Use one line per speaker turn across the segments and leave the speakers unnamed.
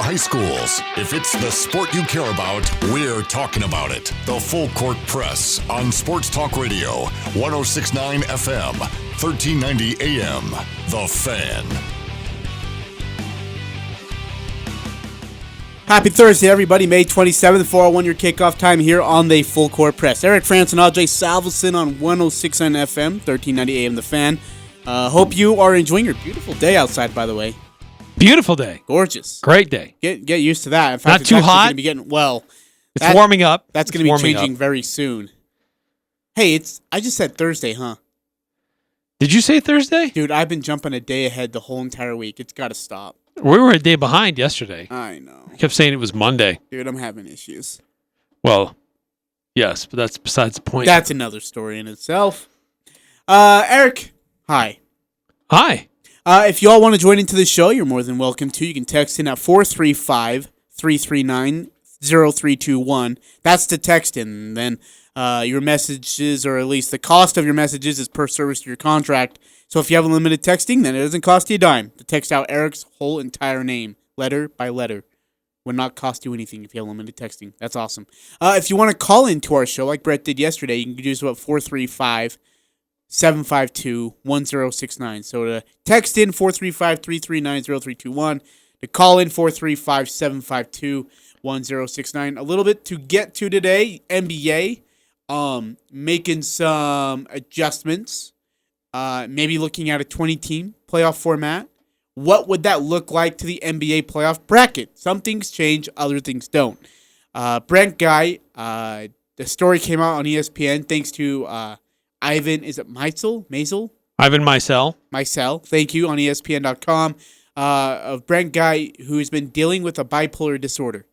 high schools. If it's the sport you care about, we're talking about it. The Full Court Press on Sports Talk Radio, 106.9 FM, 1390 AM. The Fan.
Happy Thursday, everybody. May 27th, 4:01, your kickoff time here on the Full Court Press. Eric Frandsen, Ajay, Salvesen on 106.9 FM, 1390 AM, The Fan. Hope you are enjoying your beautiful day outside, by the way.
Beautiful day.
Gorgeous.
Great day.
Get used to that. In fact,
not too hot.
Gonna be getting,
it's warming up.
That's going to be changing very soon. Hey, I just said Thursday, huh?
Did you say Thursday?
Dude, I've been jumping a day ahead the whole entire week. It's got to stop.
We were a day behind yesterday.
I know.
I kept saying it was Monday.
Dude, I'm having issues.
Well, yes, but that's besides the point.
That's another story in itself. Eric, hi.
Hi.
If you all want to join into the show, you're more than welcome to. You can text in at 435-339-0321. That's the text in. Then your messages, or at least the cost of your messages, is per service to your contract. So if you have unlimited texting, then it doesn't cost you a dime to text out Eric's whole entire name, letter by letter. Would not cost you anything if you have limited texting. That's awesome. If you want to call into our show, like Brett did yesterday, you can do so at 435-752-1069. So to text in 435-339-0321. To call in 435-752-1069. A little bit to get to today. NBA making some adjustments. Maybe looking at a 20-team playoff format. What would that look like to the NBA playoff bracket? Some things change, other things don't. Brent Guy, the story came out on ESPN thanks to Ivan, is it Maisel?
Ivan Maisel.
Maisel, thank you, on ESPN.com, of Brent Guy, who's been dealing with a bipolar disorder.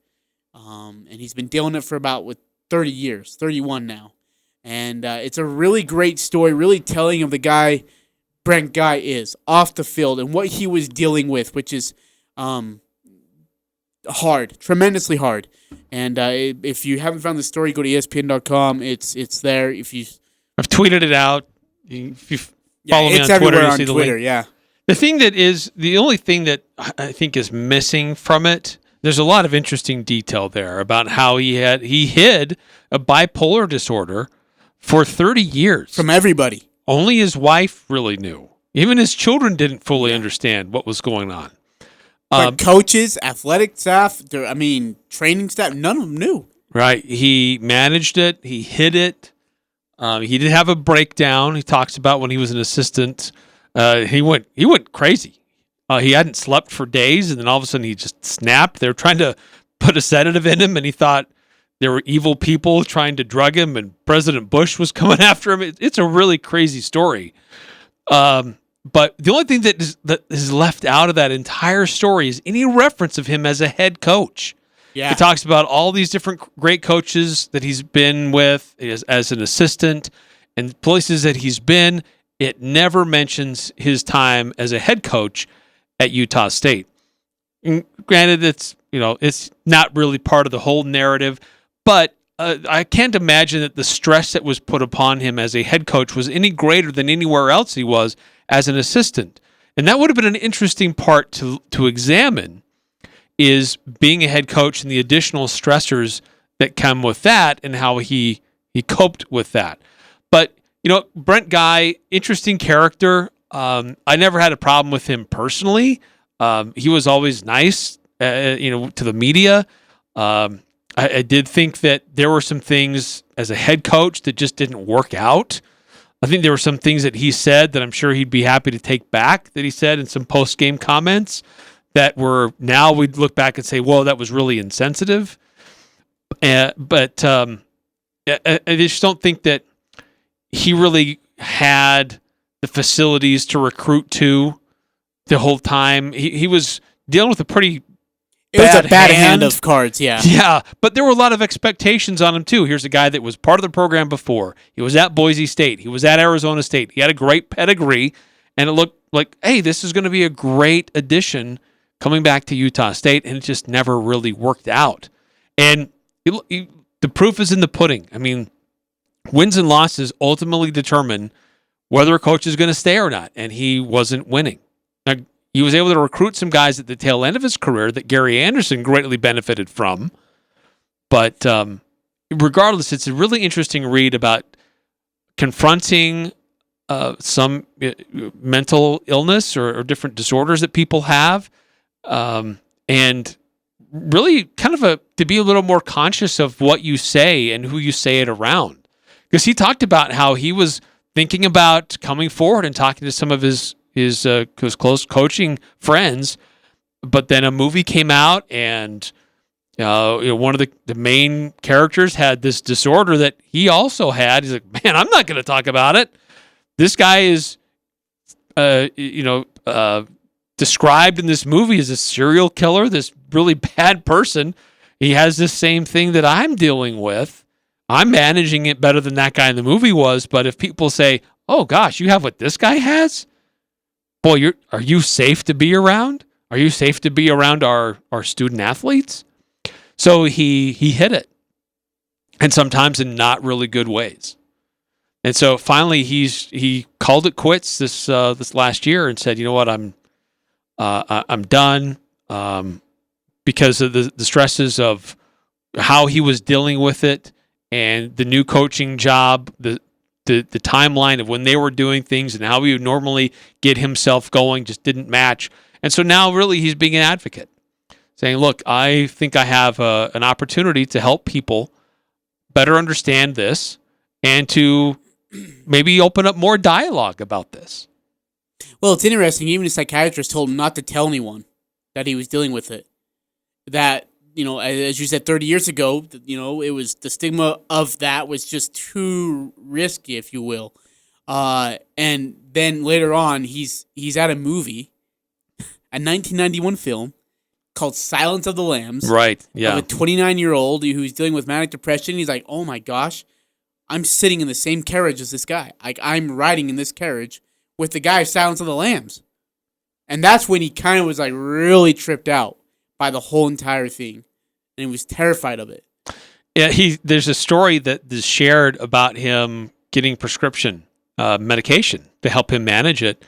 And he's been dealing it for about 30 years, 31 now. And it's a really great story, really telling of the guy Brent Guy is off the field and what he was dealing with, which is hard, tremendously hard. And if you haven't found the story, go to ESPN.com. It's there.
I've tweeted it out. If you follow me on Twitter, you'll see the link.
Yeah.
The only thing that I think is missing from it, there's a lot of interesting detail there about how he hid a bipolar disorder for 30 years.
From everybody.
Only his wife really knew. Even his children didn't fully understand what was going on.
But coaches, athletic staff, training staff, none of them knew.
Right. He managed it. He hid it. He did have a breakdown. He talks about when he was an assistant. He went crazy. He hadn't slept for days, and then all of a sudden he just snapped. They were trying to put a sedative in him, and he thought there were evil people trying to drug him, and President Bush was coming after him. It's a really crazy story. But the only thing that is left out of that entire story is any reference of him as a head coach.
Yeah.
He talks about all these different great coaches that he's been with as an assistant and places that he's been. It never mentions his time as a head coach at Utah State. And granted, it's not really part of the whole narrative, but I can't imagine that the stress that was put upon him as a head coach was any greater than anywhere else he was as an assistant. And that would have been an interesting part to examine, is being a head coach and the additional stressors that come with that and how he coped with that. But, Brent Guy, interesting character. I never had a problem with him personally. He was always nice, to the media. I did think that there were some things as a head coach that just didn't work out. I think there were some things that he said that I'm sure he'd be happy to take back, that he said in some post-game comments that were, now we'd look back and say, whoa, that was really insensitive. But I just don't think that he really had the facilities to recruit to the whole time. He was dealing with a pretty
It was a bad hand of cards, yeah.
Yeah, but there were a lot of expectations on him, too. Here's a guy that was part of the program before. He was at Boise State. He was at Arizona State. He had a great pedigree, and it looked like, hey, this is going to be a great addition coming back to Utah State, and it just never really worked out. And the proof is in the pudding. I mean, wins and losses ultimately determine whether a coach is going to stay or not, and he wasn't winning. Now, He was able to recruit some guys at the tail end of his career that Gary Anderson greatly benefited from. But regardless, it's a really interesting read about confronting some mental illness or different disorders that people have, and really kind of to be a little more conscious of what you say and who you say it around. Because he talked about how he was thinking about coming forward and talking to some of his close coaching friends, but then a movie came out and one of the main characters had this disorder that he also had. He's like, man, I'm not going to talk about it. This guy is, described in this movie as a serial killer, this really bad person. He has this same thing that I'm dealing with. I'm managing it better than that guy in the movie was. But if people say, oh gosh, you have what this guy has? Boy, are you safe to be around? Are you safe to be around our student athletes? So he hit it, and sometimes in not really good ways. And so finally, he called it quits this last year and said, you know what, I'm done, because of the stresses of how he was dealing with it and the new coaching job, the timeline of when they were doing things and how he would normally get himself going just didn't match. And so now really he's being an advocate, saying, look, I think I have an opportunity to help people better understand this and to maybe open up more dialogue about this.
Well, it's interesting. Even a psychiatrist told him not to tell anyone that he was dealing with it. That, as you said, 30 years ago, it was the stigma of that was just too risky, if you will. And then later on, he's at a movie, a 1991 film called Silence of the Lambs.
Right, yeah.
Of a 29-year-old who's dealing with manic depression. He's like, oh my gosh, I'm sitting in the same carriage as this guy. Like, I'm riding in this carriage with the guy Silence of the Lambs. And that's when he kind of was like really tripped out by the whole entire thing. And he was terrified of it.
Yeah, there's a story that is shared about him getting prescription medication to help him manage it.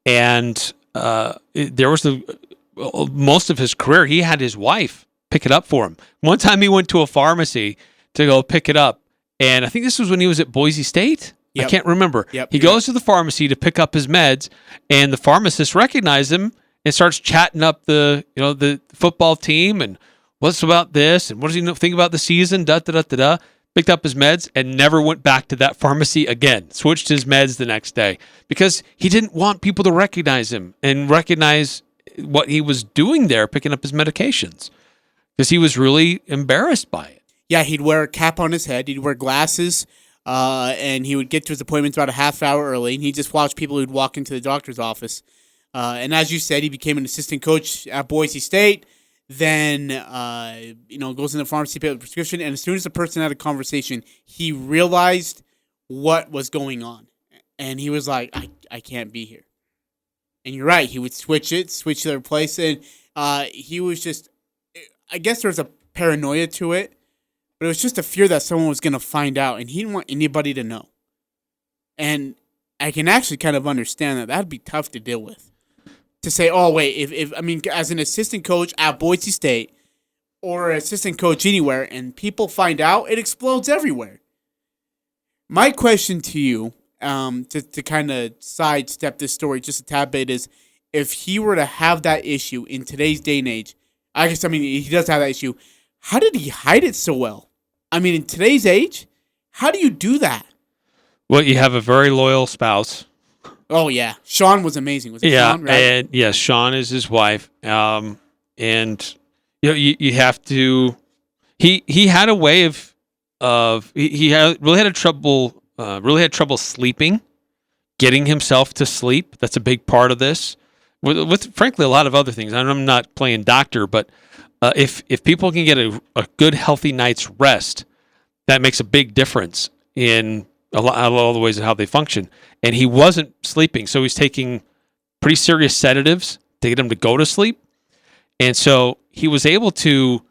And there was most of his career, he had his wife pick it up for him. One time he went to a pharmacy to go pick it up. And I think this was when he was at Boise State. Yep. I can't remember.
Yep.
He goes to the pharmacy to pick up his meds, and the pharmacist recognized him and starts chatting up the football team and what's about this and what does he think about the season, Picked up his meds and never went back to that pharmacy again. Switched his meds the next day because he didn't want people to recognize him and recognize what he was doing there, picking up his medications, because he was really embarrassed by it.
Yeah, he'd wear a cap on his head. He'd wear glasses, and he would get to his appointments about a half hour early, and he'd just watch people who'd walk into the doctor's office. And as you said, he became an assistant coach at Boise State, then goes in the pharmacy, picks up a prescription, and as soon as the person had a conversation, he realized what was going on. And he was like, I can't be here. And you're right, he would switch to their place, and he was just, I guess there was a paranoia to it, but it was just a fear that someone was going to find out, and he didn't want anybody to know. And I can actually kind of understand that. That'd be tough to deal with. To say, oh, wait, if as an assistant coach at Boise State or an assistant coach anywhere, and people find out, it explodes everywhere. My question to you, to kind of sidestep this story just a tad bit, is if he were to have that issue in today's day and age, he does have that issue, how did he hide it so well? In today's age, how do you do that?
Well, you have a very loyal spouse.
Oh, yeah. Sean was amazing. Was it Sean, right?
And yes, Sean is his wife. And you have to. He had a way of really had trouble sleeping, getting himself to sleep. That's a big part of this. With frankly a lot of other things. I'm not playing doctor, but if people can get a good healthy night's rest, that makes a big difference in a lot of the ways of how they function. And he wasn't sleeping, so he's taking pretty serious sedatives to get him to go to sleep. And so he was able to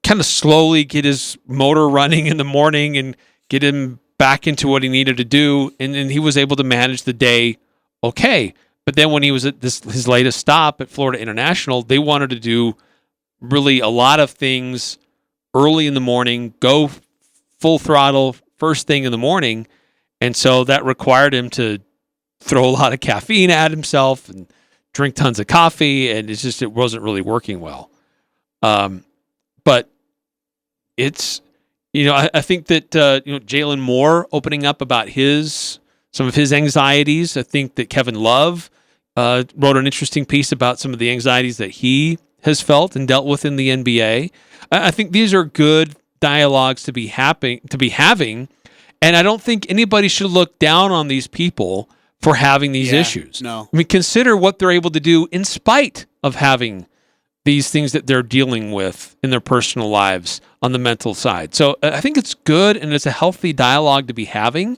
kind of slowly get his motor running in the morning and get him back into what he needed to do. And he was able to manage the day okay. But then when he was at his latest stop at Florida International, they wanted to do really a lot of things early in the morning, go full throttle first thing in the morning. And so that required him to throw a lot of caffeine at himself and drink tons of coffee. And it wasn't really working well. But it's, I think that, Jalen Moore opening up about some of his anxieties. I think that Kevin Love wrote an interesting piece about some of the anxieties that he has felt and dealt with in the NBA. I think these are good dialogues to be having, and I don't think anybody should look down on these people for having these issues.
No.
I mean, consider what they're able to do in spite of having these things that they're dealing with in their personal lives on the mental side. So I think it's good, and it's a healthy dialogue to be having,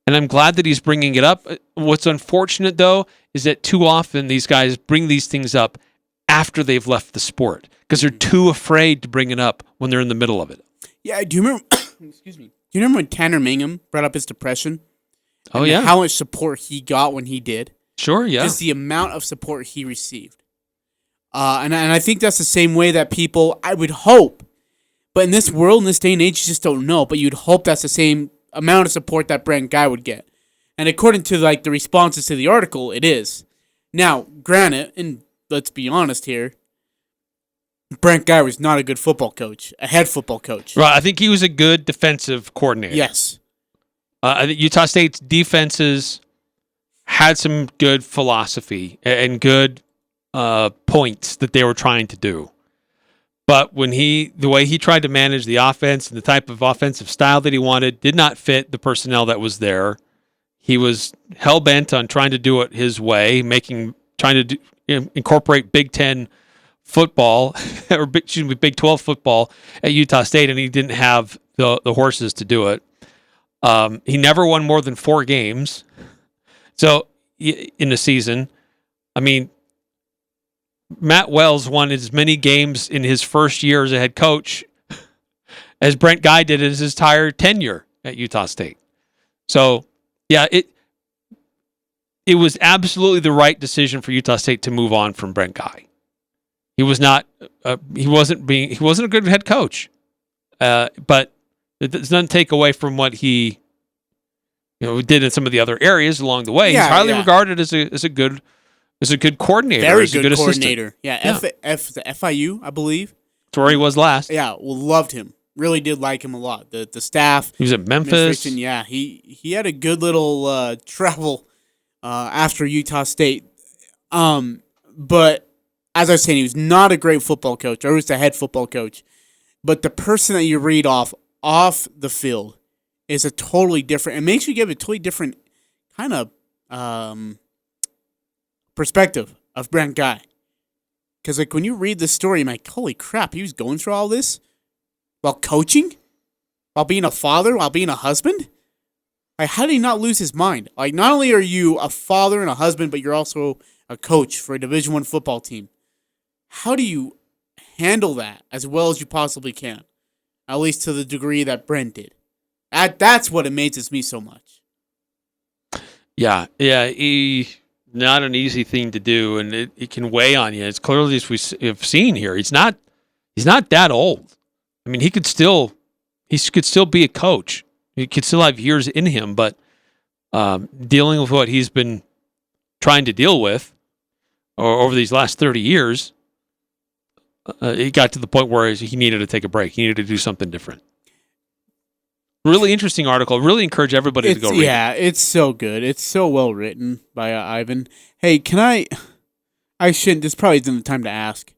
and I'm glad that he's bringing it up. What's unfortunate, though, is that too often these guys bring these things up after they've left the sport because they're too afraid to bring it up when they're in the middle of it.
Yeah, do you remember? Excuse me. Do you remember when Tanner Mangum brought up his depression?
Oh, yeah.
How much support he got when he did.
Sure, yeah.
Just the amount of support he received. And I think that's the same way that people, I would hope, but in this world, in this day and age, you just don't know. But you'd hope that's the same amount of support that Brent Guy would get. And according to the responses to the article, it is. Now, granted, and let's be honest here, Brent Guy was not a good football coach, a head football coach.
Right, I think he was a good defensive coordinator.
Yes.
I think Utah State's defenses had some good philosophy and good points that they were trying to do. But the way he tried to manage the offense and the type of offensive style that he wanted did not fit the personnel that was there. He was hell-bent on trying to do it his way, trying to incorporate Big Ten football, or Big 12 football at Utah State, and he didn't have the horses to do it. He never won more than 4 games. So in the season, I mean, Matt Wells won as many games in his first year as a head coach as Brent Guy did in his entire tenure at Utah State. So, yeah, it was absolutely the right decision for Utah State to move on from Brent Guy. He wasn't a good head coach, but it doesn't take away from what he did in some of the other areas along the way. He's highly regarded as a good coordinator.
Very
good
coordinator.
Assistant.
Yeah, the FIU, I believe.
That's where he was last.
Yeah, loved him. Really did like him a lot. The staff.
He was at Memphis.
Yeah, he had a good little travel after Utah State. But as I was saying, he was not a great football coach, or he was the head football coach. But the person that you read off the field is a totally different. It makes you give a totally different kind of perspective of Brent Guy. Because when you read the story, I'm like, holy crap, he was going through all this while coaching, while being a father, while being a husband. Like, how did he not lose his mind? Like, not only are you a father and a husband, but you're also a coach for a Division I football team. How do you handle that as well as you possibly can? At least to the degree that Brent did. That's what amazes me so much. Yeah.
Not an easy thing to do, and it can weigh on you. It's clearly, as we have seen here, he's not that old. I mean, he could still be a coach. He could still have years in him, but dealing with what he's been trying to deal with over these last 30 years, it got to the point where he needed to take a break. He needed to do something different. Really interesting article. Really encourage everybody to go read it.
Yeah, it's so good. It's so well written by Ivan. Hey, I shouldn't, this probably isn't the time to ask,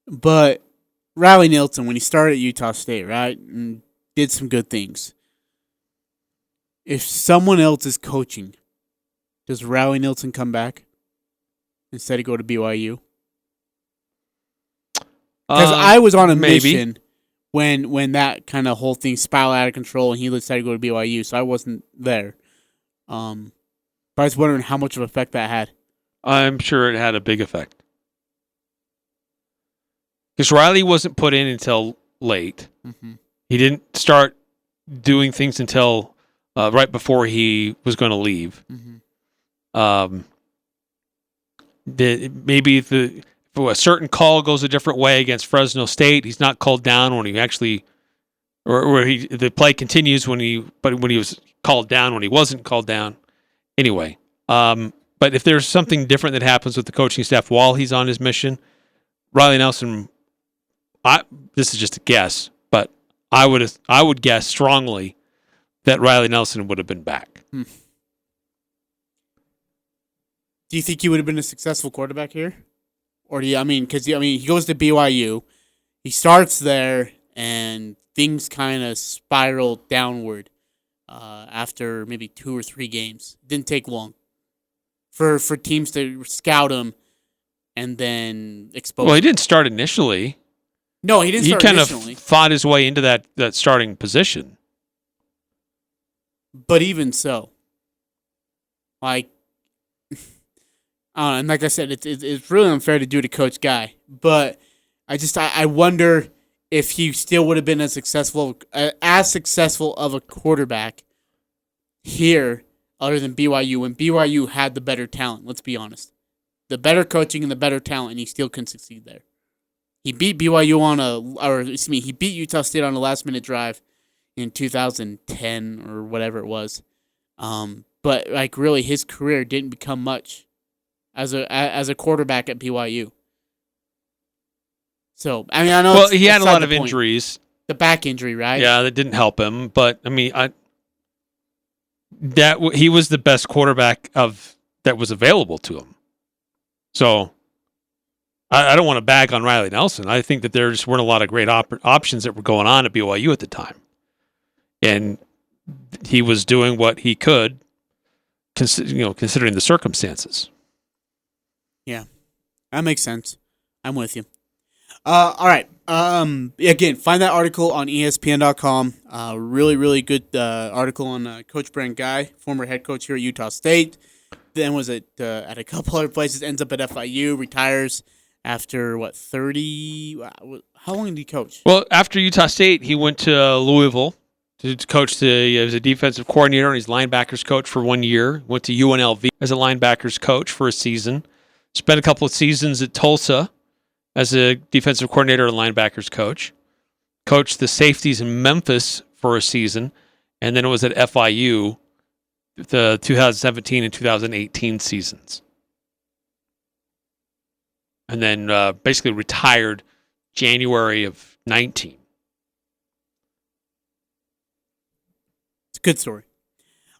but Riley Nilsson, when he started at Utah State, right, and did some good things, if someone else is coaching, does Riley Nilsson come back instead of go to BYU? Because I was on a mission when that kind of whole thing spiraled out of control and he decided to go to BYU, so I wasn't there. But I was wondering how much of an effect that had.
I'm sure it had a big effect. Because Riley wasn't put in until late.
Mm-hmm.
He didn't start doing things until right before he was going to leave.
Mm-hmm.
maybe if a certain call goes a different way against Fresno State, he's not called down when he actually, or the play continues when he was called down when he wasn't called down. Anyway, but if there's something different that happens with the coaching staff while he's on his mission, Riley Nelson, this is just a guess, but I would guess strongly that Riley Nelson would have been back.
Do you think he would have been a successful quarterback here? Or he goes to BYU, he starts there, and things kind of spiral downward after maybe 2 or 3 games. Didn't take long for teams to scout him and then expose him.
Well, he didn't start initially.
No, he didn't start initially.
He kind of fought his way into that starting position.
But even so, like, and like I said, it's really unfair to do to Coach Guy. But I wonder if he still would have been as successful of a quarterback here, other than BYU, when BYU had the better talent. Let's be honest, the better coaching and the better talent, and he still couldn't succeed there. He beat BYU he beat Utah State on a last-minute drive in 2010 or whatever it was. But like really, his career didn't become much as a quarterback at BYU. So I mean, I know.
Well, he had a lot of injuries.
The back injury, right?
Yeah, that didn't help him. But I mean, he was the best quarterback that was available to him. So I don't want to bag on Riley Nelson. I think that there just weren't a lot of great options that were going on at BYU at the time. And he was doing what he could, considering the circumstances.
Yeah, that makes sense. I'm with you. All right. Again, find that article on ESPN.com. Really, really good article on Coach Brent Guy, former head coach here at Utah State. Then was at a couple other places, ends up at FIU, retires after, 30? How long did he coach?
Well, after Utah State, he went to Louisville to coach. He was a defensive coordinator and he's linebackers coach for 1 year. Went to UNLV as a linebackers coach for a season. Spent a couple of seasons at Tulsa as a defensive coordinator and linebackers coach. Coached the safeties in Memphis for a season. And then it was at FIU the 2017 and 2018 seasons. And then basically retired January of 19.
It's a good story.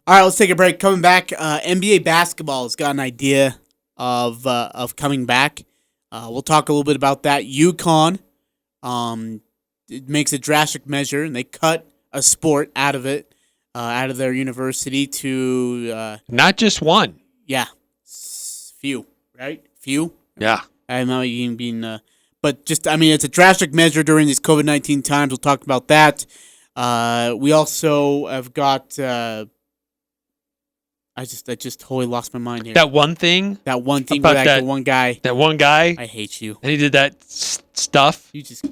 All right, let's take a break. Coming back, NBA basketball has got an idea of coming back. We'll talk a little bit about that. UConn it makes a drastic measure, and they cut a sport out of it, out of their university to...
Not just one.
Yeah. Few, right? Few?
Yeah.
I'm not even being... but just, I mean, it's a drastic measure during these COVID-19 times. We'll talk about that. We also have got... I just totally lost my mind here.
That one thing
about
that
one guy.
That one guy.
I hate you.
And he did that stuff.
You just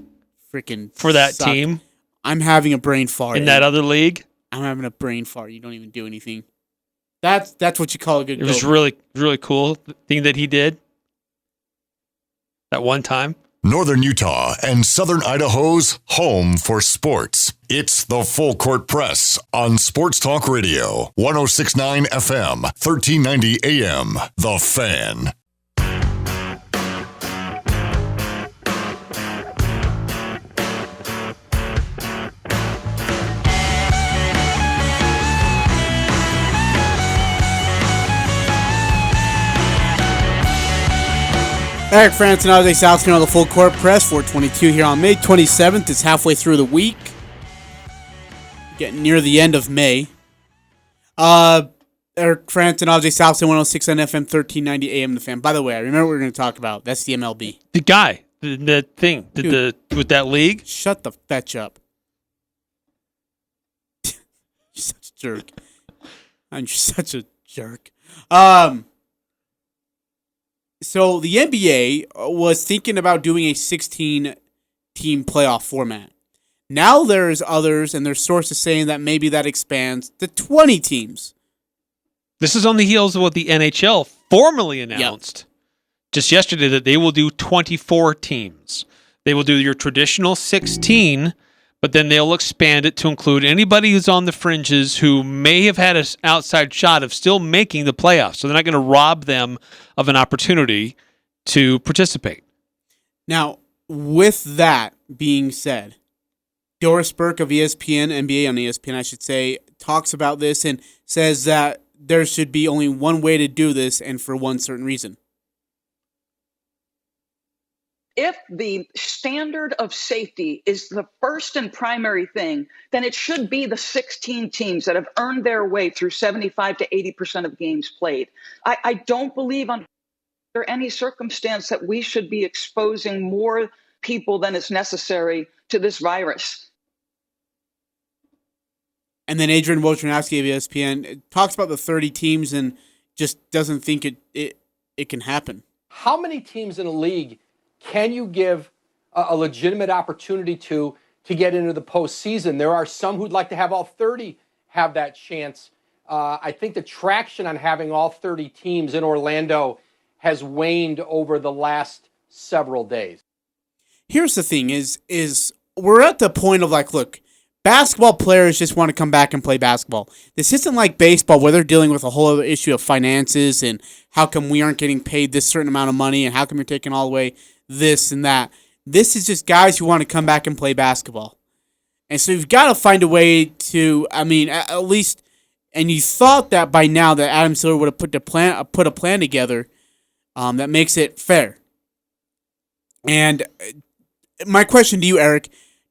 freaking
for that
suck.
team.
I'm having a brain fart.
In that other league?
I'm having a brain fart. You don't even do anything. That's what you call a good goal.
It was really, really cool thing that he did. That one time.
Northern Utah and Southern Idaho's home for sports. It's the Full Court Press on Sports Talk Radio, 106.9 FM, 1390 AM. The Fan.
Eric Frandsen, Ajay, Salvesen on the Full Court Press, 422 here on May 27th. It's halfway through the week. Getting near the end of May. Eric Frandsen, Ajay, Salvesen, 106 on FM, 1390 AM, The Fan. By the way, I remember what we were going to talk about. That's the MLB.
The guy, the thing, with that league.
Shut the fetch up. You're such a jerk. I'm such a jerk. So the NBA was thinking about doing a 16-team playoff format. Now there's others, and there's sources saying that maybe that expands to 20 teams.
This is on the heels of what the NHL formally announced just yesterday that they will do 24 teams. They will do your traditional 16, but then they'll expand it to include anybody who's on the fringes who may have had an outside shot of still making the playoffs. So they're not going to rob them of an opportunity to participate.
Now, with that being said, Doris Burke of ESPN, NBA on ESPN, I should say, talks about this and says that there should be only one way to do this and for one certain reason.
If the standard of safety is the first and primary thing, then it should be the 16 teams that have earned their way through 75 to 80% of games played. I don't believe under any circumstance that we should be exposing more people than is necessary to this virus.
And then Adrian Wojnarowski of ESPN talks about the 30 teams and just doesn't think it can happen.
How many teams in a league can you give a legitimate opportunity to get into the postseason? There are some who'd like to have all 30 have that chance. I think the traction on having all 30 teams in Orlando has waned over the last several days.
Here's the thing is we're at the point of like, look, basketball players just want to come back and play basketball. This isn't like baseball where they're dealing with a whole other issue of finances and how come we aren't getting paid this certain amount of money and how come you're taking all the way this and that. This is just guys who want to come back and play basketball. And so you've got to find a way to, I mean, at least, and you thought that by now that Adam Silver would have put a plan together that makes it fair. And my question to you, Eric,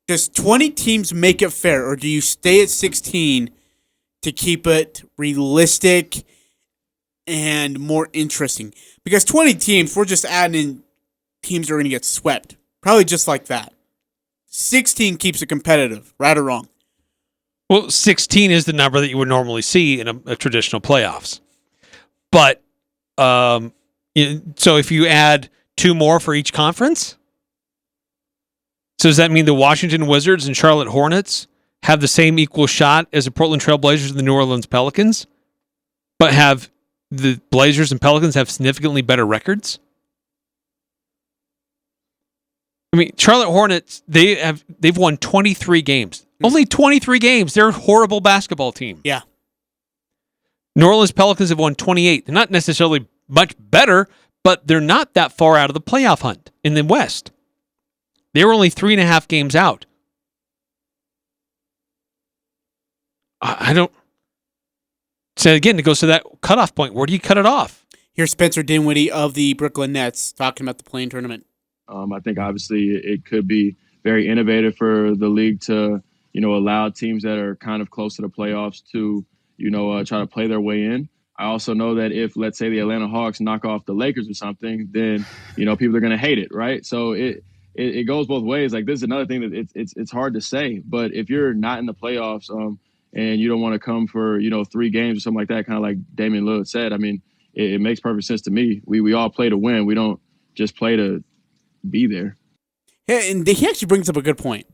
does 20 teams make it fair, or do you stay at 16 to keep it realistic and more interesting? Because 20 teams, we're just adding in teams that are going to get swept. Probably just like that. 16 keeps it competitive, right or wrong?
Well, 16 is the number that you would normally see in a traditional playoffs. But, so if you add 2 more for each conference, so does that mean the Washington Wizards and Charlotte Hornets have the same equal shot as the Portland Trail Blazers and the New Orleans Pelicans, but have the Blazers and Pelicans have significantly better records? I mean, Charlotte Hornets, they've won 23 games. Only 23 games. They're a horrible basketball team.
Yeah.
New Orleans Pelicans have won 28. They're not necessarily much better, but they're not that far out of the playoff hunt in the West. They were only 3.5 games out. I don't... So again, it goes to that cutoff point. Where do you cut it off?
Here's Spencer Dinwiddie of the Brooklyn Nets talking about the play-in tournament.
I think obviously it could be very innovative for the league to, allow teams that are kind of close to the playoffs to, try to play their way in. I also know that if, let's say, the Atlanta Hawks knock off the Lakers or something, then, people are going to hate it, right? So it goes both ways. Like, this is another thing that it's hard to say. But if you're not in the playoffs and you don't want to come for, 3 games or something like that, kind of like Damian Lillard said, I mean, it makes perfect sense to me. We all play to win. We don't just play to be there.
Yeah, and he actually brings up a good point.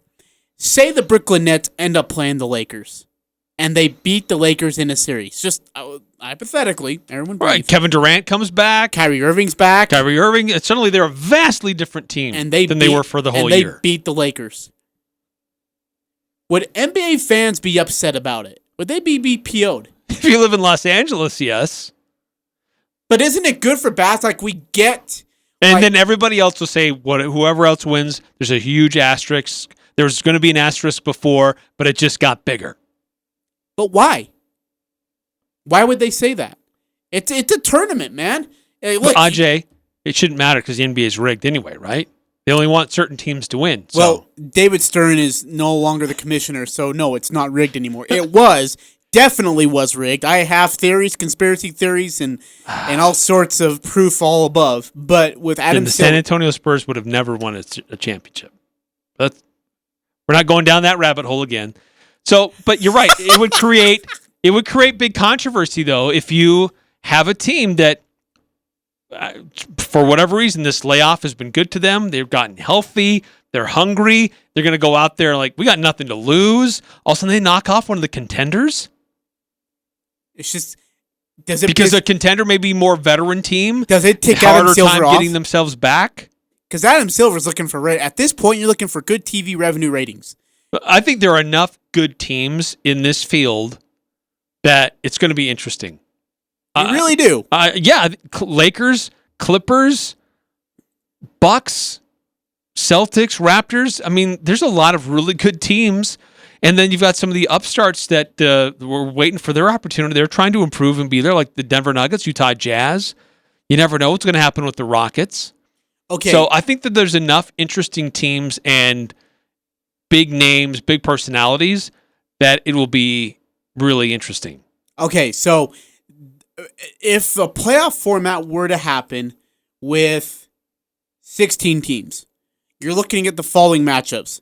Say the Brooklyn Nets end up playing the Lakers, and they beat the Lakers in a series. Just hypothetically, everyone.
Right, Kevin Durant comes back.
Kyrie Irving's back.
Suddenly they're a vastly different team than they were for the whole year.
And they beat the Lakers. Would NBA fans be upset about it? Would they be PO'd?
If you live in Los Angeles, yes.
But isn't it good for basketball? Like, we get...
And then everybody else will say, whoever else wins, there's a huge asterisk. There was going to be an asterisk before, but it just got bigger.
But why? Why would they say that? It's a tournament, man. Hey, look,
Ajay, it shouldn't matter because the NBA is rigged anyway, right? They only want certain teams to win. So.
Well, David Stern is no longer the commissioner, so no, it's not rigged anymore. It definitely was rigged. I have theories, conspiracy theories, and all sorts of proof all above. But with Adam Silver,
San Antonio Spurs would have never won a championship. We're not going down that rabbit hole again. So, but you're right. It would create big controversy though if you have a team that, for whatever reason, this layoff has been good to them. They've gotten healthy. They're hungry. They're going to go out there like, we got nothing to lose. All of a sudden, they knock off one of the contenders.
It's just,
Because a contender may be more veteran team.
Does it take
harder
Adam Silver
time
off?
getting themselves back?
Because Adam Silver's looking for at this point, you're looking for good TV revenue ratings.
I think there are enough good teams in this field that it's going to be interesting.
You really do.
Yeah, Lakers, Clippers, Bucks, Celtics, Raptors. I mean, there's a lot of really good teams. And then you've got some of the upstarts that were waiting for their opportunity. They're trying to improve and be there, like the Denver Nuggets, Utah Jazz. You never know what's going to happen with the Rockets.
Okay.
So I think that there's enough interesting teams and big names, big personalities that it will be really interesting.
Okay, so if a playoff format were to happen with 16 teams, you're looking at the following matchups.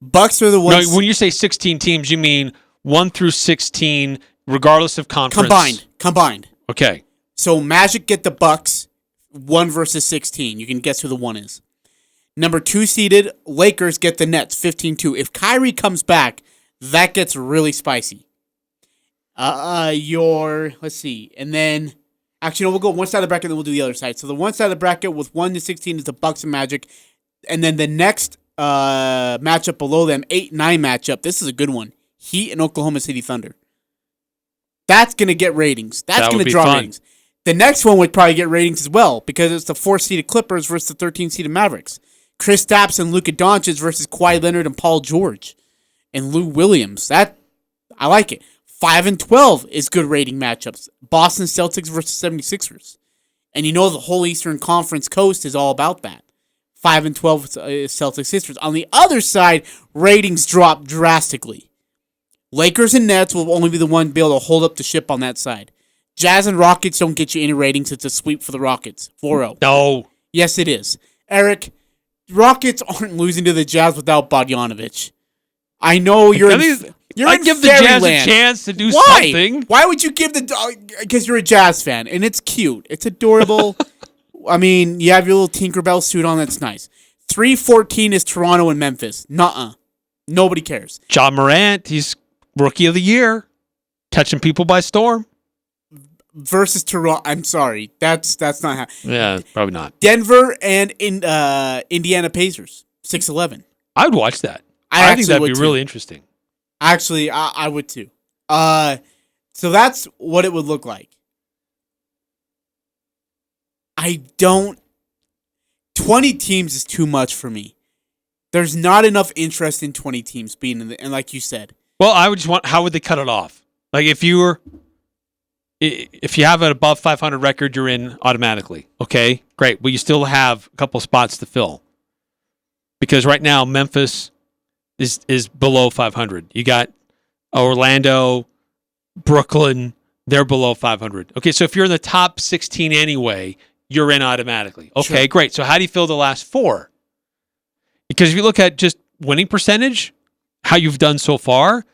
Bucks are the ones...
No, when you say 16 teams, you mean 1 through 16, regardless of conference.
Combined.
Okay.
So Magic get the Bucks, 1 versus 16. You can guess who the 1 is. Number 2 seeded, Lakers get the Nets, 15-2. If Kyrie comes back, that gets really spicy. Let's see. And then, actually, no, we'll go one side of the bracket, then we'll do the other side. So the one side of the bracket with 1 to 16 is the Bucks and Magic. And then the next matchup below them, 8-9 matchup. This is a good one. Heat and Oklahoma City Thunder. That's going to get ratings. That's going to draw ratings. The next one would probably get ratings as well because it's the 4-seeded Clippers versus the 13-seeded Mavericks. Kristaps and Luka Doncic versus Kawhi Leonard and Paul George and Lou Williams. I like it. 5 and 12 is good rating matchups. Boston Celtics versus 76ers. And you know the whole Eastern Conference coast is all about that. 5 and 12 Celtics Sixers. On the other side, ratings drop drastically. Lakers and Nets will only be the one to be able to hold up the ship on that side. Jazz and Rockets don't get you any ratings. It's a sweep for the Rockets. 4-0.
No.
Yes, it is. Eric, Rockets aren't losing to the Jazz without Bogdanovic. I know you're in
give the Jazz a chance to do something.
Why would you give because you're a Jazz fan, and it's cute. It's adorable. I mean, you have your little Tinkerbell suit on. That's nice. 3-14 is Toronto and Memphis. Nuh-uh. Nobody cares.
John Morant, he's Rookie of the Year. Catching people by storm.
Versus Toronto. I'm sorry. That's not how.
Yeah, probably not.
Denver and Indiana Pacers. 6-11.
I would watch that. I think that'd be really interesting.
Actually, I would too. So that's what it would look like. 20 teams is too much for me. There's not enough interest in 20 teams being in and like you said.
Well, I would just how would they cut it off? Like if you have an above 500 record, you're in automatically. Okay, great. Well, you still have a couple spots to fill. Because right now, Memphis is below 500. You got Orlando, Brooklyn, they're below 500. Okay, so if you're in the top 16 anyway, you're in automatically. Okay, sure. Great. So how do you fill the last 4? Because if you look at just winning percentage, how you've done so far,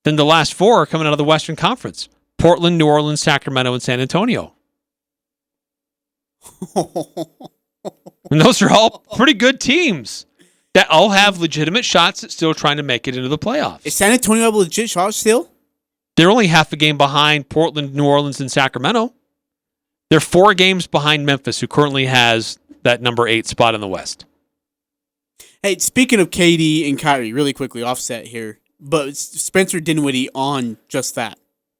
then the last 4 are coming out of the Western Conference. Portland, New Orleans, Sacramento, and San Antonio. And those are all pretty good teams that all have legitimate shots at still trying to make it into the playoffs.
Is San Antonio have a legit shot still?
They're only half a game behind Portland, New Orleans, and Sacramento. They're 4 games behind Memphis, who currently has that number 8 spot in the West.
Hey, speaking of KD and Kyrie, really quickly, offset here, but Spencer Dinwiddie on just that.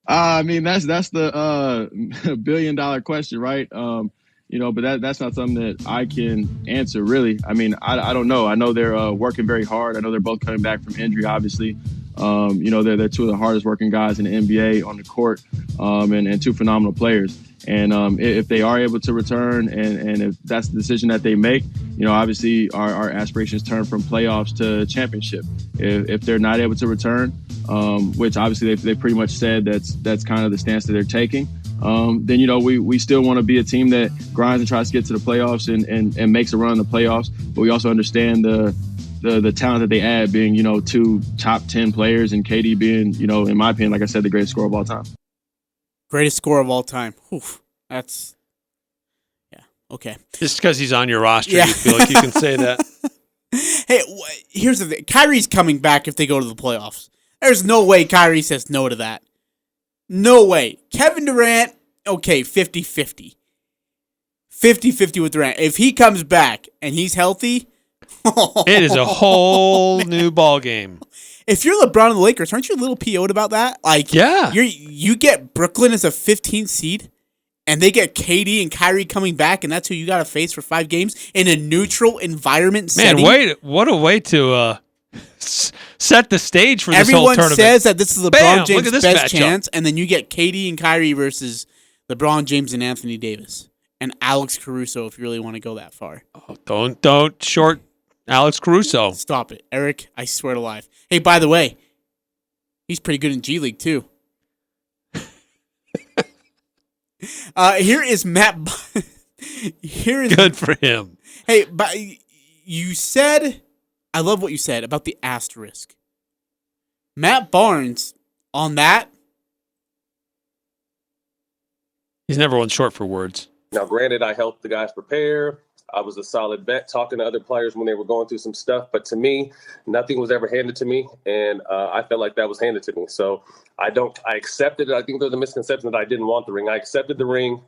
I mean, that's the $1 billion question, right? But that's not something that I can answer, really. I mean, I don't know. I know they're working very hard. I know they're both coming back from injury, obviously. They're 2 of the hardest working guys in the NBA on the court, and 2 phenomenal players. And if they are able to return and if that's the decision that they make, obviously our aspirations turn from playoffs to championship. If they're not able to return, which obviously they pretty much said that's kind of the stance that they're taking, then, we still want to be a team that grinds and tries to get to the playoffs and makes a run in the playoffs. But we also understand the talent that they add being, 2 top 10 players and KD being, in my opinion, like I said, the greatest scorer of all time.
Greatest scorer of all time. Oof, that's, yeah, okay.
Just because he's on your roster, you feel like you can say that.
Hey, here's the thing. Kyrie's coming back if they go to the playoffs. There's no way Kyrie says no to that. No way. Kevin Durant, okay, 50-50. 50-50 with Durant. If he comes back and he's healthy,
it is a whole new ball game.
If you're LeBron and the Lakers, aren't you a little PO'd about that? Like,
yeah,
you get Brooklyn as a 15th seed, and they get KD and Kyrie coming back, and that's who you got to face for 5 games in a neutral environment setting.
Man, what a way to set the stage for this whole
Everyone
tournament.
says that this is LeBron
Bam,
James'
best
best chance, and then you get KD and Kyrie versus LeBron James and Anthony Davis and Alex Caruso if you really want to go that far.
Oh, don't short Alex Caruso.
Stop it, Eric. I swear to life. Hey, by the way, he's pretty good in G League too. Here is Matt. Here is
good for him.
Hey, but you said, I love what you said about the asterisk. Matt Barnes on that.
He's never one short for words.
Now, granted, I helped the guys prepare. I was a solid vet talking to other players when they were going through some stuff. But to me, nothing was ever handed to me. And I felt like that was handed to me. So I accepted it. I think there's a misconception that I didn't want the ring. I accepted the ring.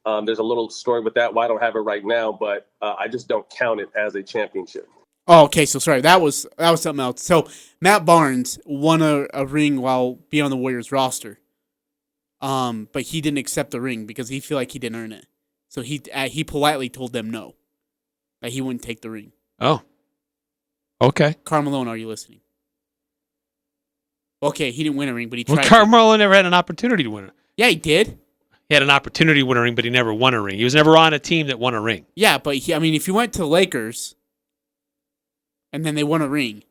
There's a little story with that, why I don't have it right now. But I just don't count it as a championship.
Oh, okay. So sorry, that was something else. So Matt Barnes won a ring while being on the Warriors roster. But he didn't accept the ring because he felt like he didn't earn it. So he politely told them no, that he wouldn't take the ring.
Oh, okay.
Carmelo, are you listening? Okay, he didn't win a ring, but he tried.
Well, Carmelo never had an opportunity to win it.
Yeah, he did.
He had an opportunity to win a ring, but he never won a ring. He was never on a team that won a ring.
Yeah, but if you went to the Lakers and then they won a ring,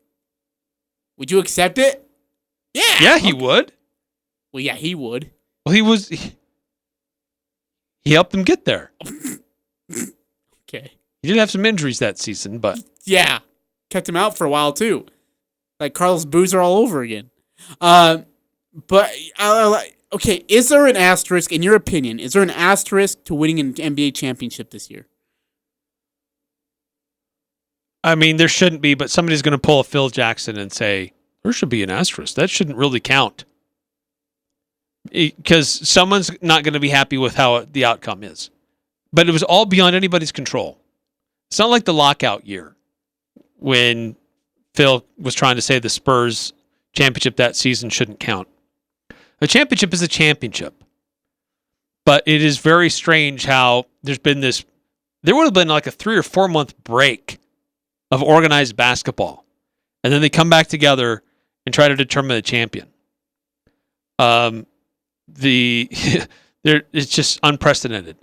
would you accept it? Yeah.
Yeah, he would.
Well, yeah, he would.
Well, he helped them get there.
Okay.
He did have some injuries that season, but
yeah, kept him out for a while too, like Carlos Boozer all over again. Okay, is there an asterisk in your opinion? Is there an asterisk to winning an NBA championship this year?
I mean, there shouldn't be, but somebody's going to pull a Phil Jackson and say there should be an asterisk. That shouldn't really count. Because someone's not going to be happy with how the outcome is. But it was all beyond anybody's control. It's not like the lockout year when Phil was trying to say the Spurs championship that season shouldn't count. A championship is a championship. But it is very strange how there would have been like a 3 or 4 month break of organized basketball. And then they come back together and try to determine the champion. It's just unprecedented.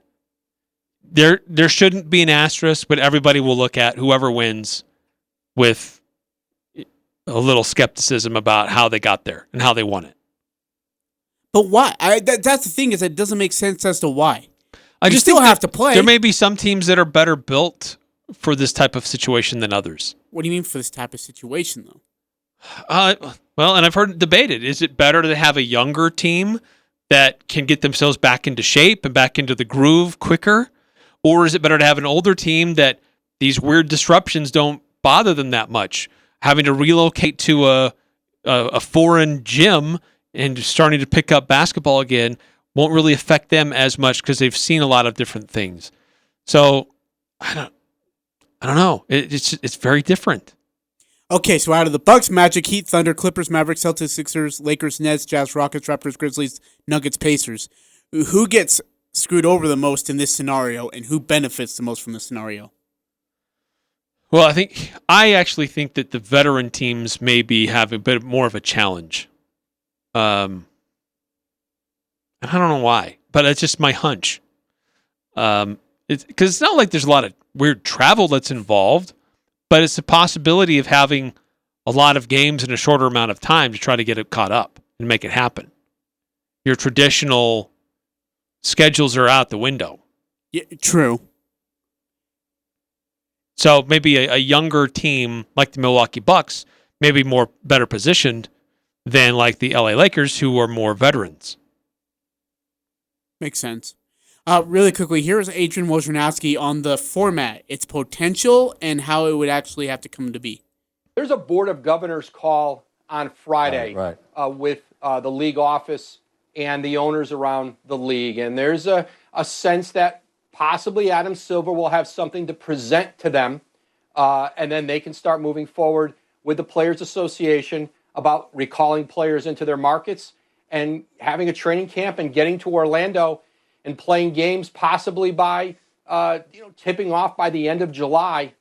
There shouldn't be an asterisk, but everybody will look at whoever wins with a little skepticism about how they got there and how they won it.
But why? That's the thing, is it doesn't make sense as to why.
I just
still have to play.
There may be some teams that are better built for this type of situation than others.
What do you mean for this type of situation, though?
Well, and I've heard it debated. Is it better to have a younger team that can get themselves back into shape and back into the groove quicker? Or is it better to have an older team that these weird disruptions don't bother them that much? Having to relocate to a foreign gym and starting to pick up basketball again won't really affect them as much because they've seen a lot of different things. So I don't know. It's very different.
Okay, so out of the Bucks, Magic, Heat, Thunder, Clippers, Mavericks, Celtics, Sixers, Lakers, Nets, Jazz, Rockets, Raptors, Grizzlies, Nuggets, Pacers, who gets screwed over the most in this scenario, and who benefits the most from this scenario?
Well, I actually think that the veteran teams maybe have a bit more of a challenge. And I don't know why, but it's just my hunch. Because it's not like there's a lot of weird travel that's involved, but it's the possibility of having a lot of games in a shorter amount of time to try to get it caught up and make it happen. Your traditional schedules are out the window.
Yeah, true.
So maybe a younger team like the Milwaukee Bucks may be better positioned than like the LA Lakers, who are more veterans.
Makes sense. Really quickly, here's Adrian Wojnarowski on the format, its potential, and how it would actually have to come to be.
There's a Board of Governors call on Friday
right.
With the league office and the owners around the league. And there's a sense that possibly Adam Silver will have something to present to them, and then they can start moving forward with the Players Association about recalling players into their markets and having a training camp and getting to Orlando and playing games possibly by, tipping off by the end of July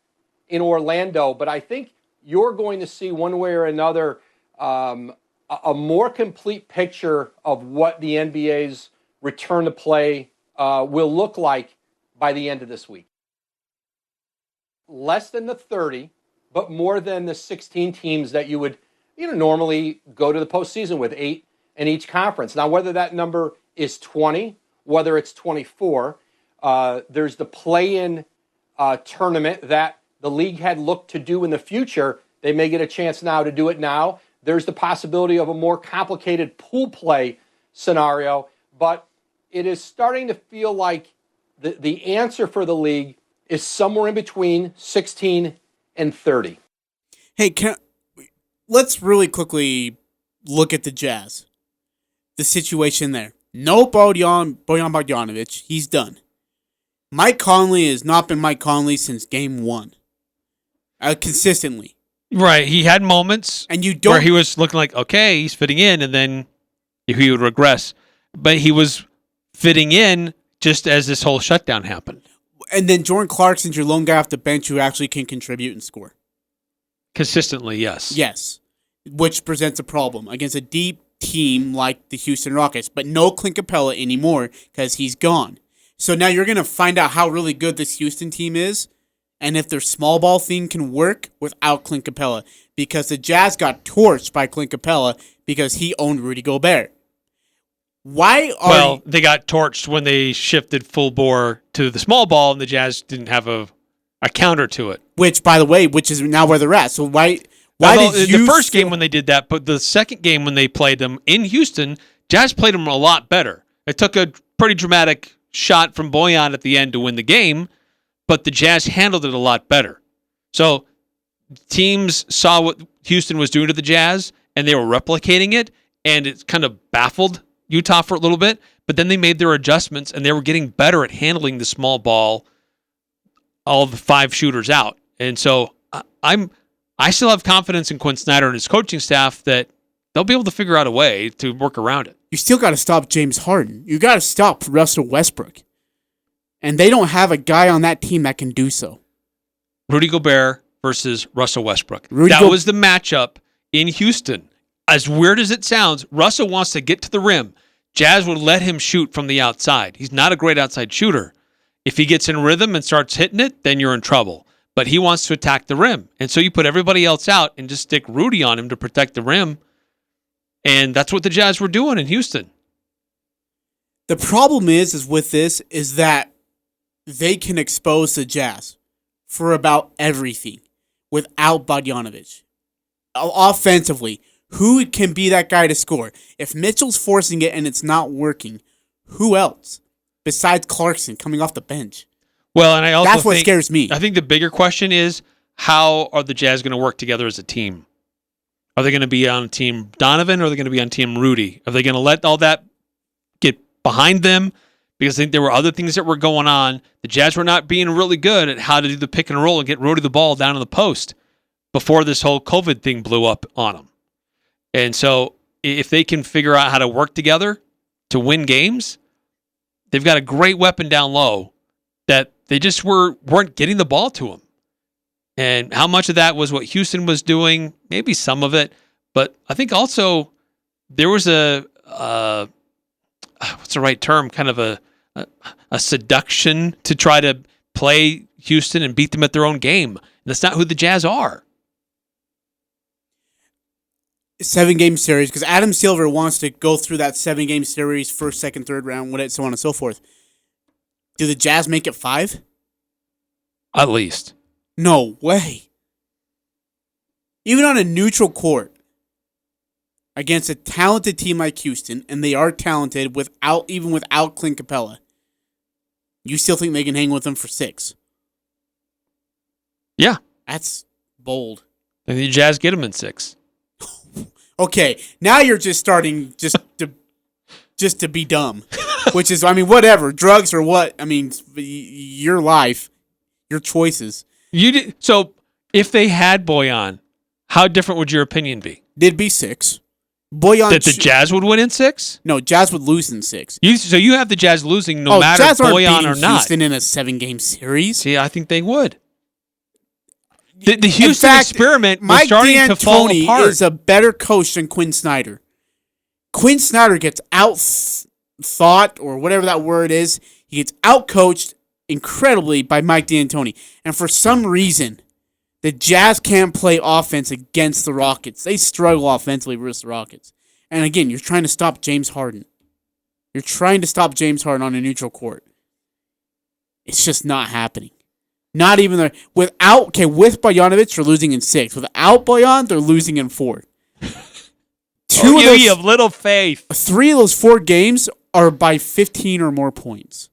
in Orlando. But I think you're going to see one way or another a more complete picture of what the NBA's return to play will look like by the end of this week. Less than the 30, but more than the 16 teams that you would normally go to the postseason with, 8 in each conference. Now, whether that number is 20, whether it's 24, there's the play-in tournament that the league had looked to do in the future. They may get a chance now to do it now. There's the possibility of a more complicated pool play scenario, but it is starting to feel like the answer for the league is somewhere in between 16 and 30.
Hey, let's really quickly look at the Jazz. The situation there. No Bojan Bogdanovic. He's done. Mike Conley has not been Mike Conley since game 1. Consistently.
Right. He had moments
and you don't,
where he was looking like, okay, he's fitting in, and then he would regress. But he was fitting in just as this whole shutdown happened.
And then Jordan Clarkson's your lone guy off the bench who actually can contribute and score.
Consistently, yes.
Yes. Which presents a problem against a deep team like the Houston Rockets. But no Clint Capella anymore because he's gone. So now you're going to find out how really good this Houston team is and if their small ball thing can work without Clint Capella. Because the Jazz got torched by Clint Capella because he owned Rudy Gobert.
They got torched when they shifted full bore to the small ball, and the Jazz didn't have a counter to it.
Which, by the way, is now where they're at. So why
did the first game when they did that, but the second game when they played them in Houston, Jazz played them a lot better. It took a pretty dramatic shot from Bojan at the end to win the game, but the Jazz handled it a lot better. So teams saw what Houston was doing to the Jazz, and they were replicating it, and it kind of baffled Utah for a little bit, but then they made their adjustments, and they were getting better at handling the small ball, all the 5 shooters out. And so I still have confidence in Quinn Snyder and his coaching staff that they'll be able to figure out a way to work around it.
You still got to stop James Harden. You got to stop Russell Westbrook. And they don't have a guy on that team that can do so.
Rudy Gobert versus Russell Westbrook. That was the matchup in Houston. As weird as it sounds, Russell wants to get to the rim. Jazz would let him shoot from the outside. He's not a great outside shooter. If he gets in rhythm and starts hitting it, then you're in trouble. But he wants to attack the rim. And so you put everybody else out and just stick Rudy on him to protect the rim. And that's what the Jazz were doing in Houston.
The problem is with this is that they can expose the Jazz for about everything without Bogdanovic. Offensively, who can be that guy to score? If Mitchell's forcing it and it's not working, who else besides Clarkson coming off the bench?
Well, and I also
that's what scares me.
I think the bigger question is, how are the Jazz going to work together as a team? Are they going to be on Team Donovan or are they going to be on Team Rudy? Are they going to let all that get behind them? Because I think there were other things that were going on. The Jazz were not being really good at how to do the pick and roll and get Rudy the ball down in the post before this whole COVID thing blew up on them. And so if they can figure out how to work together to win games, they've got a great weapon down low that they just weren't getting the ball to him. And how much of that was what Houston was doing? Maybe some of it. But I think also there was what's the right term? Kind of a seduction to try to play Houston and beat them at their own game. That's not who the Jazz are.
7-game series, because Adam Silver wants to go through that 7-game series, first, second, third round, so on and so forth. Do the Jazz make it 5?
At least.
No way. Even on a neutral court, against a talented team like Houston, and they are talented without Clint Capella, you still think they can hang with them for 6?
Yeah.
That's bold.
And the Jazz get them in 6.
Okay, now you're just starting to just to be dumb, which is, I mean, whatever, drugs or what. I mean, your life, your choices.
So if they had Boyan, how different would your opinion be?
They'd be 6. Boyan
That the Jazz would win in 6?
No, Jazz would lose in 6.
So you have the Jazz losing no matter
Jazz aren't
Boyan
beating
or not.
Houston in a 7-game series.
See, I think they would. The Houston experiment was
Mike
starting to fall
D'Antoni
apart.
is a better coach than Quinn Snyder. Quinn Snyder gets out-thought, or whatever that word is. He gets out-coached incredibly by Mike D'Antoni. And for some reason, the Jazz can't play offense against the Rockets. They struggle offensively versus the Rockets. And again, you're trying to stop James Harden. You're trying to stop James Harden on a neutral court. It's just not happening. Not even there. With Bogdanovic, they're losing in 6. Without Boyan, they're losing in 4.
You have little faith.
3 of those 4 games are by 15 or more points.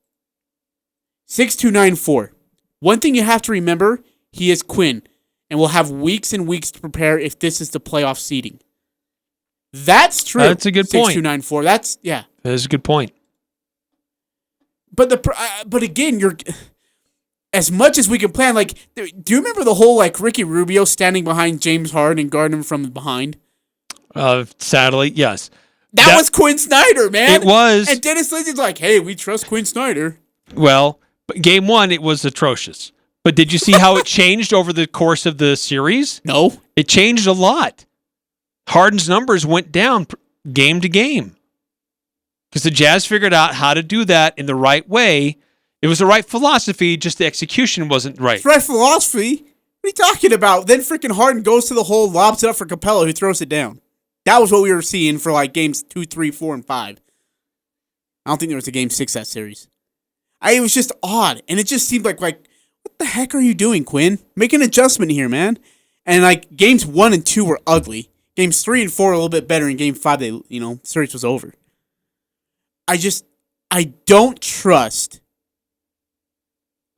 6-2-9-4. One thing you have to remember, he is Quinn, and will have weeks and weeks to prepare if this is the playoff seeding. That's true.
That's a good point.
6-2-9-4. That's, yeah.
That is a good point.
But again, you're... As much as we can plan, like, do you remember the whole, like, Ricky Rubio standing behind James Harden and guarding him from behind?
Sadly, yes.
That was Quinn Snyder, man.
It was.
And Dennis Lindsey's like, hey, we trust Quinn Snyder.
Well, game 1, it was atrocious. But did you see how it changed over the course of the series?
No.
It changed a lot. Harden's numbers went down game to game. Because the Jazz figured out how to do that in the right way. It was the right philosophy, just the execution wasn't right.
It's right philosophy? What are you talking about? Then freaking Harden goes to the hole, lobs it up for Capella, who throws it down. That was what we were seeing for like games 2, 3, 4, and 5. I don't think there was a game 6 that series. It was just odd. And it just seemed like, what the heck are you doing, Quinn? Make an adjustment here, man. And like games 1 and 2 were ugly. Games 3 and 4 were a little bit better. In game 5, series was over. I don't trust...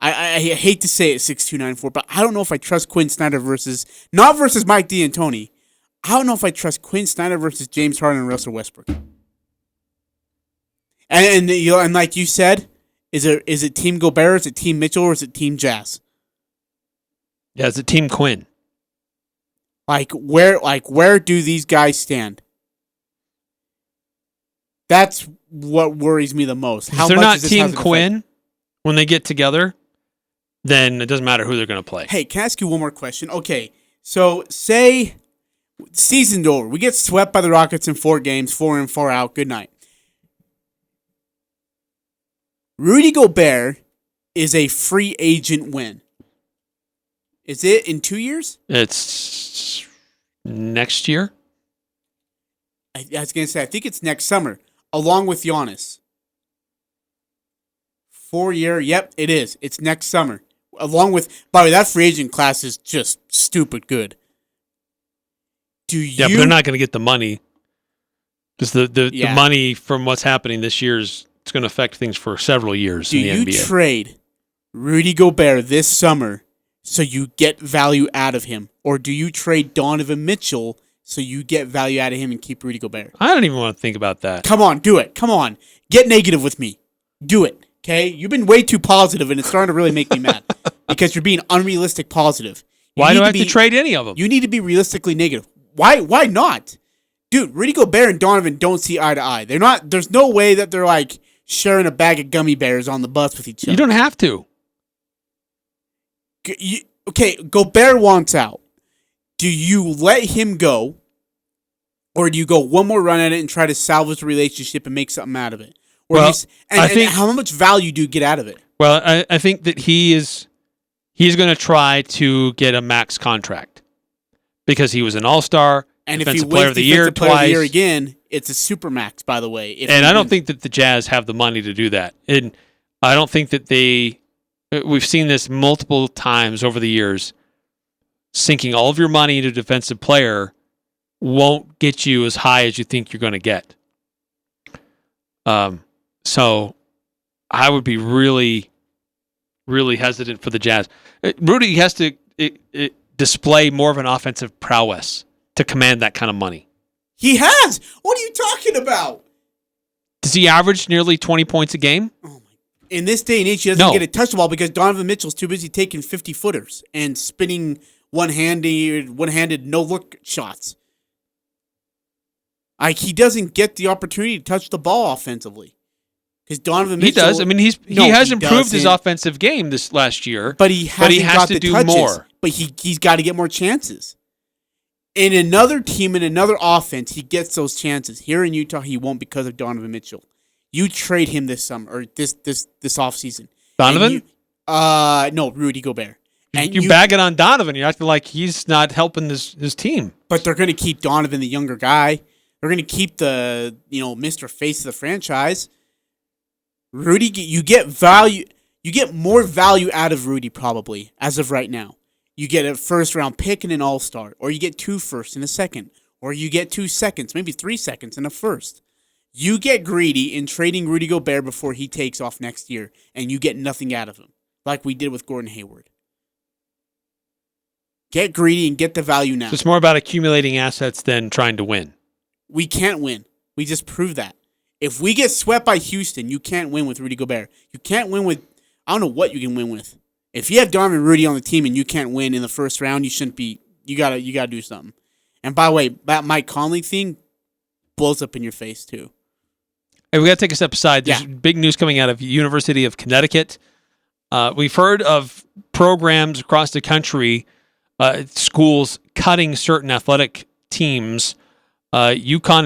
I hate to say it, 6-2-9-4, but I don't know if I trust Quinn Snyder not versus Mike D'Antoni. I don't know if I trust Quinn Snyder versus James Harden and Russell Westbrook. And like you said, is it Team Gobert, is it Team Mitchell, or is it Team Jazz?
Yeah, it's a Team Quinn.
Where do these guys stand? That's what worries me the most.
If they're not Team Quinn when they get together, then it doesn't matter who they're going to play.
Hey, can I ask you one more question? Okay, so say season's over. We get swept by the Rockets in 4 games, 4 in, 4 out. Good night. Rudy Gobert is a free agent when? Is it in 2 years?
It's next year.
I was going to say, I think it's next summer, along with Giannis. 4-year, yep, it is. It's next summer. Along with, by the way, that free agent class is just stupid good.
Yeah, but they're not going to get the money. Because the money from what's happening this year it's going to affect things for several years in the NBA.
Do you trade Rudy Gobert this summer so you get value out of him? Or do you trade Donovan Mitchell so you get value out of him and keep Rudy Gobert?
I don't even want to think about that.
Come on, do it. Come on. Get negative with me. Do it. Okay? You've been way too positive, and it's starting to really make me mad because you're being unrealistic positive.
Why do I have to trade any of them?
You need to be realistically negative. Why not? Dude, Rudy Gobert and Donovan don't see eye to eye. They're not. There's no way that they're like sharing a bag of gummy bears on the bus with each other.
You don't have to.
Okay, Gobert wants out. Do you let him go, or do you go one more run at it and try to salvage the relationship and make something out of it? Or I think how much value do you get out of it?
Well, I think that he's going to try to get a max contract because he was an all-star,
and
defensive
if he
player
wins
of the year
defensive player of the year
twice.
again, it's a super max, by the way.
And I don't think that the Jazz have the money to do that. And I don't think that we've seen this multiple times over the years. Sinking all of your money into a defensive player won't get you as high as you think you're going to get. So I would be really, really hesitant for the Jazz. Rudy has to display more of an offensive prowess to command that kind of money.
He has. What are you talking about?
Does he average nearly 20 points a game?
In this day and age, he doesn't get a touch the ball because Donovan Mitchell's too busy taking 50-footers and spinning one-handed no-look shots. Like, he doesn't get the opportunity to touch the ball offensively. Because Donovan Mitchell...
He does. I mean, he has improved his offensive game this last year.
But he has to do
touches.
More. But he's got to get more chances. In another team, in another offense, he gets those chances. Here in Utah, he won't because of Donovan Mitchell. You trade him this summer, or this offseason.
Donovan?
No, Rudy Gobert.
And you're bagging on Donovan. You're acting like he's not helping his team.
But they're going to keep Donovan, the younger guy. They're going to keep the Mr. Face of the franchise. Rudy, you get value. You get more value out of Rudy probably as of right now. You get a first-round pick and an all-star, or you get 2 firsts and a second, or you get 2 seconds, maybe 3 seconds and a first. You get greedy in trading Rudy Gobert before he takes off next year, and you get nothing out of him, like we did with Gordon Hayward. Get greedy and get the value now.
So it's more about accumulating assets than trying to win.
We can't win. We just proved that. If we get swept by Houston, you can't win with Rudy Gobert. You can't win with, I don't know what you can win with. If you have Donovan and Rudy on the team and you can't win in the first round, you shouldn't be. You gotta do something. And by the way, that Mike Conley thing blows up in your face too.
Hey, we got to take a step aside. There's big news coming out of University of Connecticut. We've heard of programs across the country, schools cutting certain athletic teams. UConn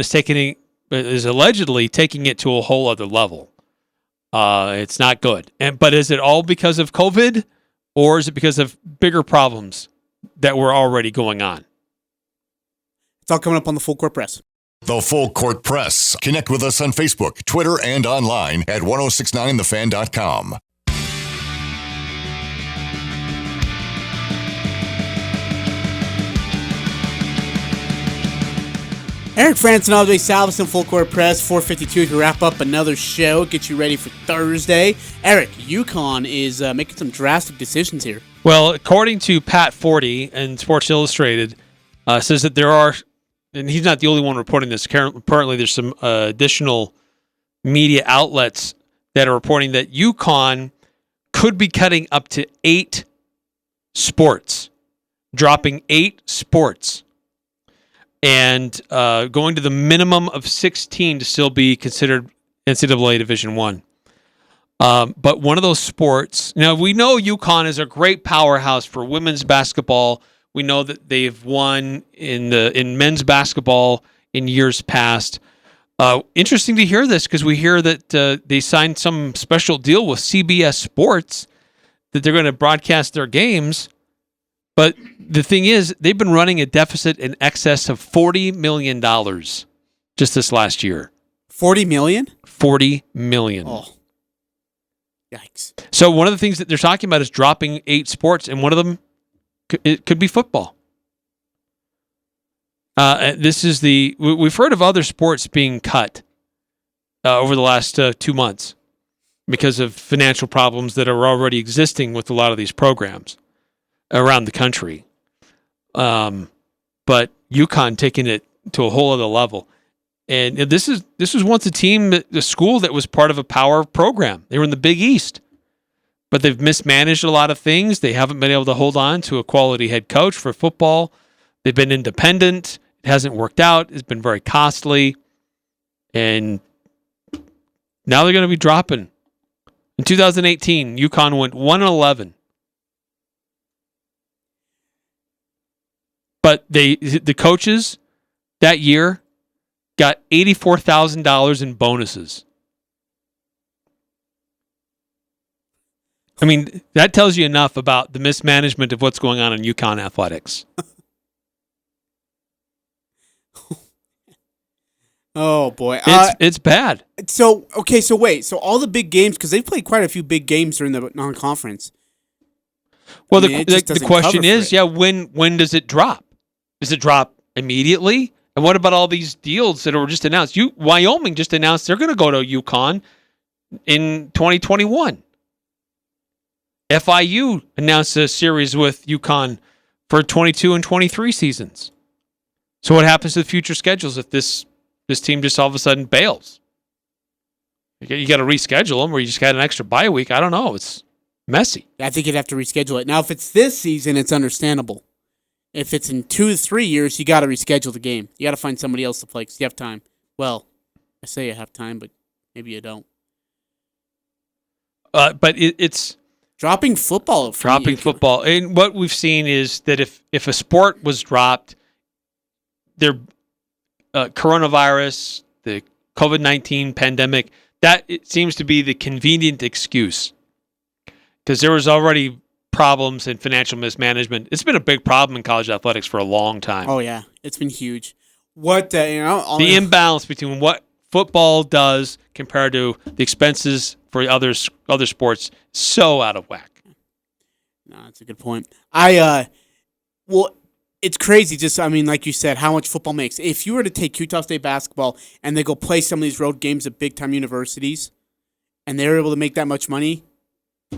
is allegedly taking it to a whole other level. It's not good. But is it all because of COVID, or is it because of bigger problems that were already going on?
It's all coming up on the Full Court Press.
The Full Court Press. Connect with us on Facebook, Twitter, and online at 1069thefan.com.
Eric Frandsen, Ajay, Salvesen, Full Court Press, 4:52 to wrap up another show, get you ready for Thursday. Eric, UConn is making some drastic decisions here.
Well, according to Pat Forty and Sports Illustrated, says that there are, and he's not the only one reporting this. Apparently, there's some additional media outlets that are reporting that UConn could be cutting up to 8 sports, dropping 8 sports, and going to the minimum of 16 to still be considered NCAA Division I. But one of those sports, now we know UConn is a great powerhouse for women's basketball. We know that they've won in men's basketball in years past. Interesting to hear this because we hear that they signed some special deal with CBS Sports that they're going to broadcast their games. But the thing is, they've been running a deficit in excess of $40 million just this last year.
$40 million?
$40 million.
Oh. Yikes.
So one of the things that they're talking about is dropping 8 sports, and one of them it could be football. We've heard of other sports being cut over the last 2 months because of financial problems that are already existing with a lot of these programs around the country. But UConn taking it to a whole other level. And this was once a school that was part of a power program. They were in the Big East. But they've mismanaged a lot of things. They haven't been able to hold on to a quality head coach for football. They've been independent. It hasn't worked out. It's been very costly. And now they're going to be dropping. In 2018, UConn went 1-11. But the coaches that year got $84,000 in bonuses. I mean, that tells you enough about the mismanagement of what's going on in UConn athletics.
Oh, boy.
It's bad.
So wait. So all the big games, because they've played quite a few big games during the non-conference.
Well, the question is, when does it drop? Does it drop immediately? And what about all these deals that were just announced? Wyoming just announced they're going to go to UConn in 2021. FIU announced a series with UConn for 22 and 23 seasons. So what happens to the future schedules if this team just all of a sudden bails? You got to reschedule them, or you just got an extra bye week. I don't know. It's messy.
I think you'd have to reschedule it. Now, if it's this season, it's understandable. If it's in 2 to 3 years, you got to reschedule the game. You got to find somebody else to play because you have time. Well, I say you have time, but maybe you don't.
But it's
dropping football.
Dropping football. And what we've seen is that if a sport was dropped, their coronavirus, the COVID-19 pandemic, that it seems to be the convenient excuse. Because there was already problems in financial mismanagement. It's been a big problem in college athletics for a long time.
Oh yeah, it's been huge. What
the imbalance between what football does compared to the expenses for other sports, so out of whack.
No, that's a good point. Well, it's crazy. Like you said, how much football makes. If you were to take Utah State basketball and they go play some of these road games at big time universities, and they're able to make that much money,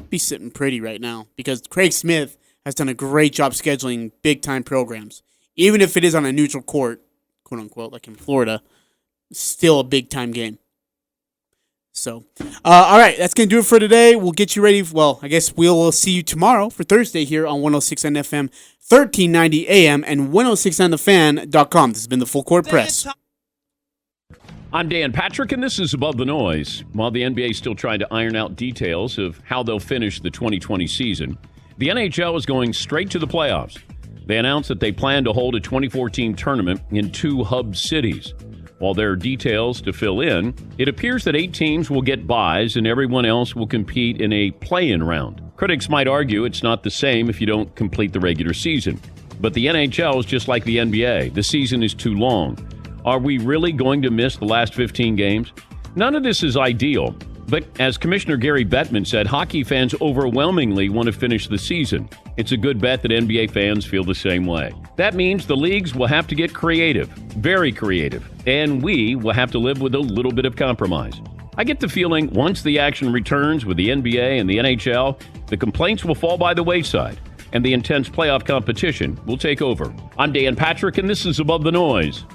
be sitting pretty right now because Craig Smith has done a great job scheduling big time programs. Even if it is on a neutral court, quote unquote, like in Florida, still a big time game. So, all right, that's going to do it for today. We'll get you ready. Well, I guess we'll see you tomorrow for Thursday here on 106.9 FM, 1390 AM, and 1069thefan.com. This has been the Full Court Press.
I'm Dan Patrick, and this is Above the Noise. While the NBA is still trying to iron out details of how they'll finish the 2020 season, the NHL is going straight to the playoffs. They announced that they plan to hold a 24-team tournament in 2 hub cities. While there are details to fill in, it appears that 8 teams will get byes and everyone else will compete in a play-in round. Critics might argue it's not the same if you don't complete the regular season. But the NHL is just like the NBA. The season is too long. Are we really going to miss the last 15 games? None of this is ideal, but as Commissioner Gary Bettman said, hockey fans overwhelmingly want to finish the season. It's a good bet that NBA fans feel the same way. That means the leagues will have to get creative, very creative, and we will have to live with a little bit of compromise. I get the feeling once the action returns with the NBA and the NHL, the complaints will fall by the wayside, and the intense playoff competition will take over. I'm Dan Patrick, and this is Above the Noise.